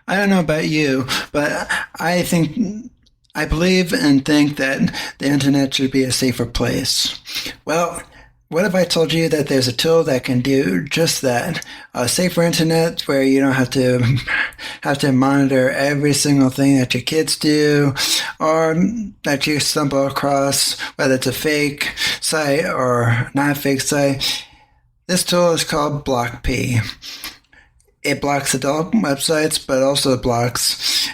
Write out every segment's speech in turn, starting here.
I don't know about you, but I believe and think that the internet should be a safer place. Well, what if I told you that there's a tool that can do just that? A safer internet where you don't have to monitor every single thing that your kids do or that you stumble across, whether it's a fake site or not a fake site. This tool is called BlockP. It blocks adult websites, but also blocks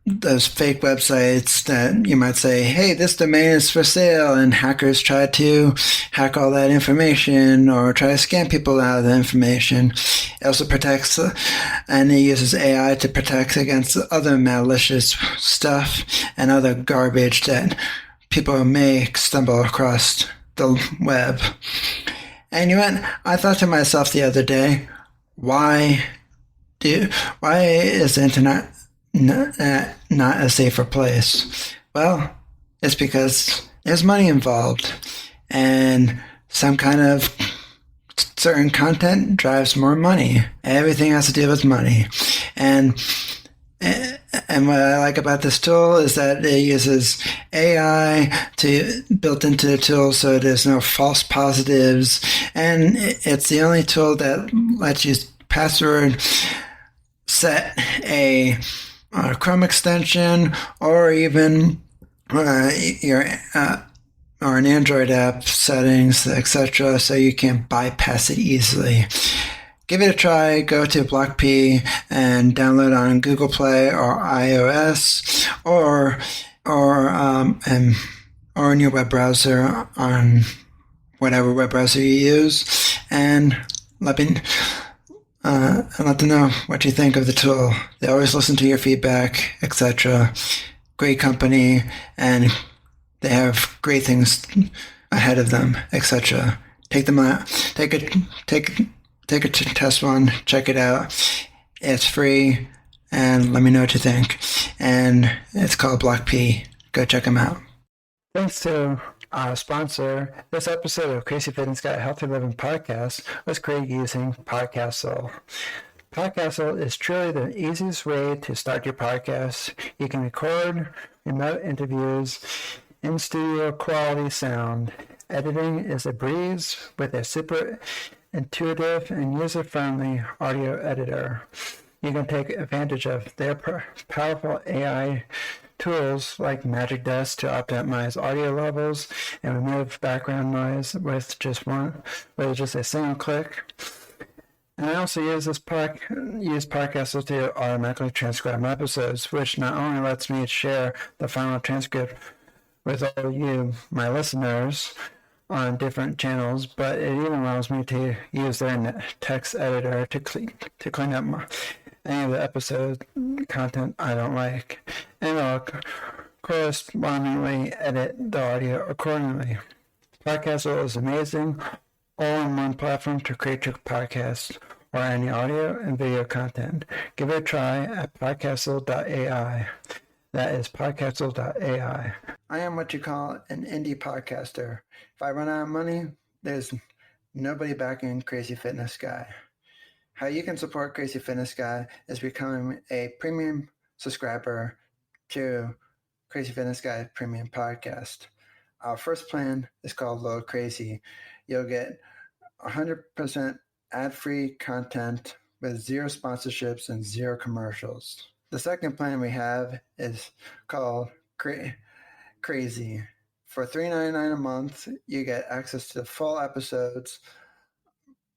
those fake websites that you might say, hey, this domain is for sale, and hackers try to hack all that information or try to scam people out of the information. It also protects, and it uses AI to protect against other malicious stuff and other garbage that people may stumble across the web. And you know what? I thought to myself the other day, why why is the internet not a safer place? Well, it's because there's money involved, and some kind of certain content drives more money. Everything has to do with money, and and what I like about this tool is that it uses AI built into the tool, so there's no false positives, and it's the only tool that lets you password set a Chrome extension or even your or an Android app settings, etc., so you can bypass it easily. Give it a try. Go to BlockP and download on Google Play or iOS or in your web browser on whatever web browser you use, and let them know what you think of the tool. They always listen to your feedback, etc. Great company, and they have great things ahead of them, etc. Take them out. Take a test one. Check it out. It's free, and let me know what you think. And it's called BlockP. Go check them out. Thanks to our sponsor, this episode of Crazy Fitness Guy Healthy Living podcast was created using Podcastle. Podcastle is truly the easiest way to start your podcast. You can record remote interviews in studio quality sound. Editing is a breeze with a super intuitive and user-friendly audio editor. You can take advantage of their powerful AI tools like Magic Dust to optimize audio levels and remove background noise with just a single click. And I also use Podcastle to automatically transcribe my episodes, which not only lets me share the final transcript with all of you, my listeners, on different channels, but it even allows me to use their text editor to clean up any of the episode content I don't like, and I'll correspondingly edit the audio accordingly. Podcastle is amazing, all-in-one platform to create your podcast or any audio and video content. Give it a try at podcastle.ai. That is podcastle.ai. I am what you call an indie podcaster. If I run out of money, there's nobody backing Crazy Fitness Guy. How you can support Crazy Fitness Guy is becoming a premium subscriber to Crazy Fitness Guy Premium Podcast. Our first plan is called Load Crazy. You'll get 100% ad-free content with zero sponsorships and zero commercials. The second plan we have is called Crazy. For $3.99 a month, you get access to full episodes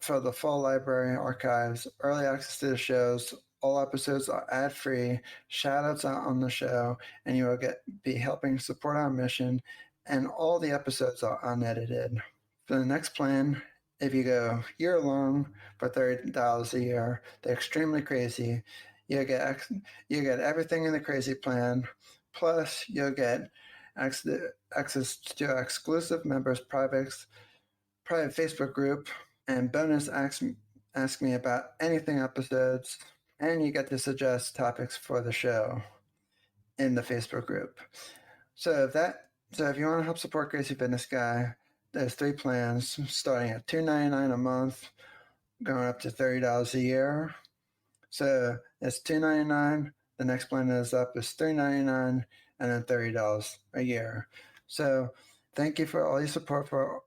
for the full library archives, early access to the shows. All episodes are ad-free, shout-outs out on the show, and you will be helping support our mission, and all the episodes are unedited. For the next plan, if you go year-long for $30 a year, they're extremely crazy. You get everything in the crazy plan, plus you'll get access to exclusive members' private Facebook group, and bonus ask me about anything episodes, and you get to suggest topics for the show in the Facebook group. So if you want to help support Crazy Fitness Guy, there's 3 plans starting at $2.99 a month, going up to $30 a year. So it's $2.99. The next plan is up is $3.99, and then $30 a year. So thank you for all your support for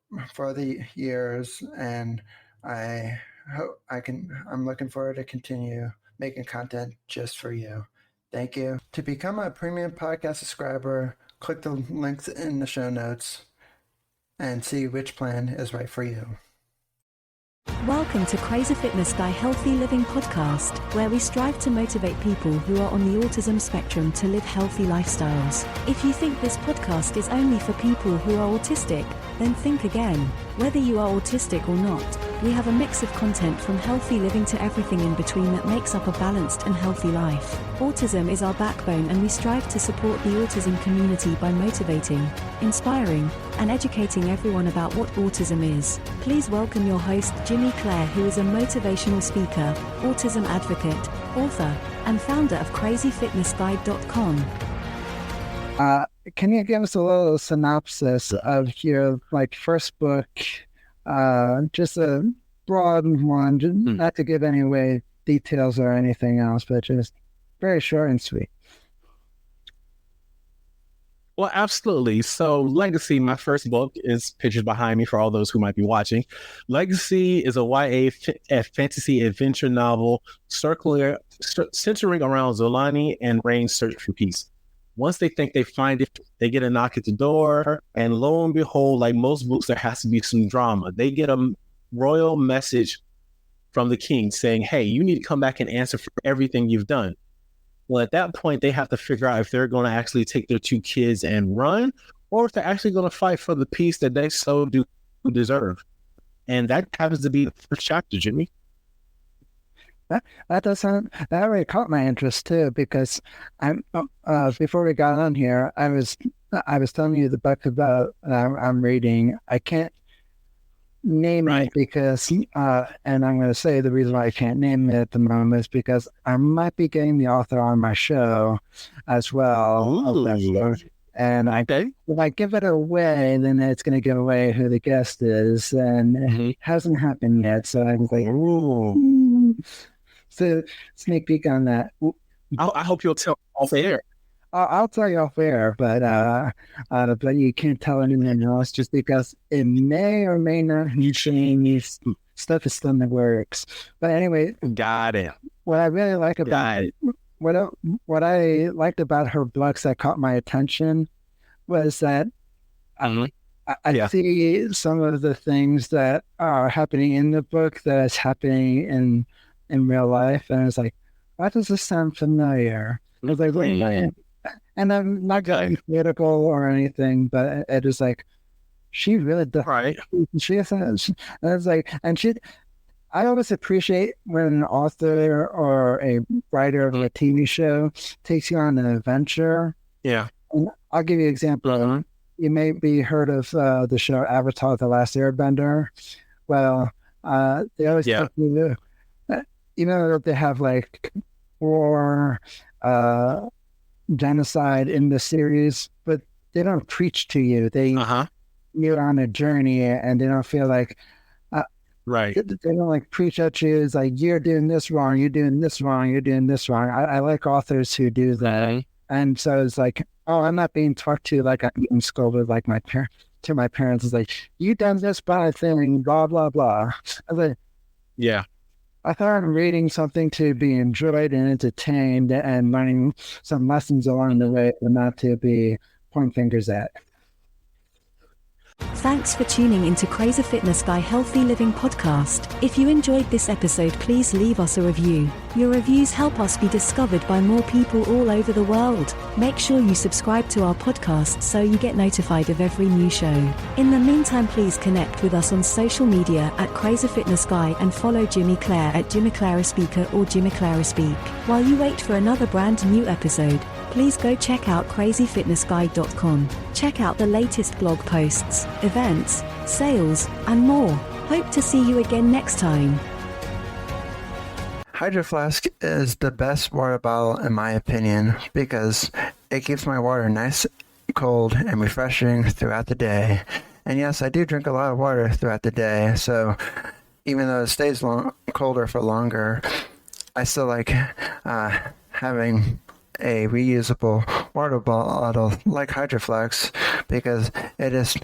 the years, and I hope I'm looking forward to continue making content just for you. Thank you. To become a premium podcast subscriber, click the links in the show notes and see which plan is right for you. Welcome to Crazy Fitness Guy Healthy Living Podcast, where we strive to motivate people who are on the autism spectrum to live healthy lifestyles. If you think this podcast is only for people who are autistic, then think again. Whether you are autistic or not, we have a mix of content from healthy living to everything in between that makes up a balanced and healthy life. Autism is our backbone, and we strive to support the autism community by motivating, inspiring, and educating everyone about what autism is. Please welcome your host, Jimmy Clare, who is a motivational speaker, autism advocate, author, and founder of CrazyFitnessGuy.com. Can you give us a little synopsis of your first book? Just a broad one, not to give any away details or anything else, but just very short and sweet. Well, absolutely. So Legacy, my first book, is pictured behind me for all those who might be watching. Legacy is a YA fantasy adventure novel centering around Zolani and Rain's search for peace. Once they think they find it, they get a knock at the door, and lo and behold, like most books, there has to be some drama. They get a royal message from the king saying, hey, you need to come back and answer for everything you've done. Well, at that point, they have to figure out if they're going to actually take their two kids and run, or if they're actually going to fight for the peace that they so do deserve. And that happens to be the first chapter, Jimmy. That really caught my interest too, because before we got on here, I was telling you the book about I'm reading. I can't name it because, and I'm going to say the reason why I can't name it at the moment is because I might be getting the author on my show as well. Of that book. And if I give it away, then it's going to give away who the guest is, and it hasn't happened yet. So I was like, ooh. So sneak peek on that. I hope you'll tell off air. I'll tell you off air, but you can't tell anyone else just because it may or may not change. Stuff is still in the works. But anyway, got it. What I really like about what I liked about her books that caught my attention was that I see some of the things that are happening in the book that is happening in real life, and it's like, why does this sound familiar? I was like, and I'm not getting critical or anything, but it is like, she really does. Right. She has, and it's like, I always appreciate when an author or a writer of a TV show takes you on an adventure. Yeah. And I'll give you an example. You may be heard of the show Avatar: The Last Airbender. Well, they always tell you, even though they have war, genocide in the series, but they don't preach to you. You're on a journey, and they don't feel like they don't preach at you. It's like, you're doing this wrong, you're doing this wrong, you're doing this wrong. I like authors who do that. And so it's like, oh, I'm not being talked to like I'm scolded like my parents. To my parents, it's like, you done this bad thing, blah blah blah. I was like, I thought I'm reading something to be enjoyed and entertained and learning some lessons along the way, but not to be pointing fingers at. Thanks for tuning into Crazy Fitness Guy Healthy Living Podcast. If you enjoyed this episode, please leave us a review. Your reviews help us be discovered by more people all over the world. Make sure you subscribe to our podcast so you get notified of every new show. In the meantime, please connect with us on social media at Crazy Fitness Guy and follow Jimmy Clare at Jimmy Clare Speaker or Jimmy Clare Speak. While you wait for another brand new episode, please go check out CrazyFitnessGuy.com. Check out the latest blog posts, events, sales, and more. Hope to see you again next time. Hydro Flask is the best water bottle in my opinion because it keeps my water nice, cold, and refreshing throughout the day. And yes, I do drink a lot of water throughout the day, so even though it stays colder for longer, I still like having a reusable water bottle like Hydroflex because it just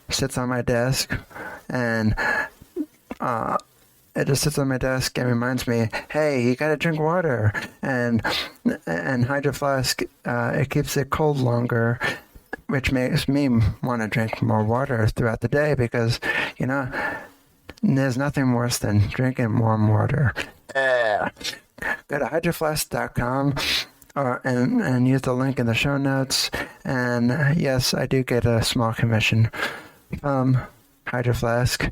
sits on my desk and and reminds me, hey, you gotta drink water. And Hydro Flask, it keeps it cold longer, which makes me want to drink more water throughout the day because, there's nothing worse than drinking warm water. Go to hydroflask.com and use the link in the show notes. And yes, I do get a small commission from Hydro Flask,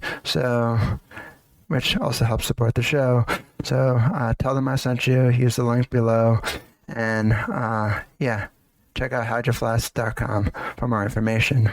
which also helps support the show. So tell them I sent you, use the link below, and check out hydroflask.com for more information.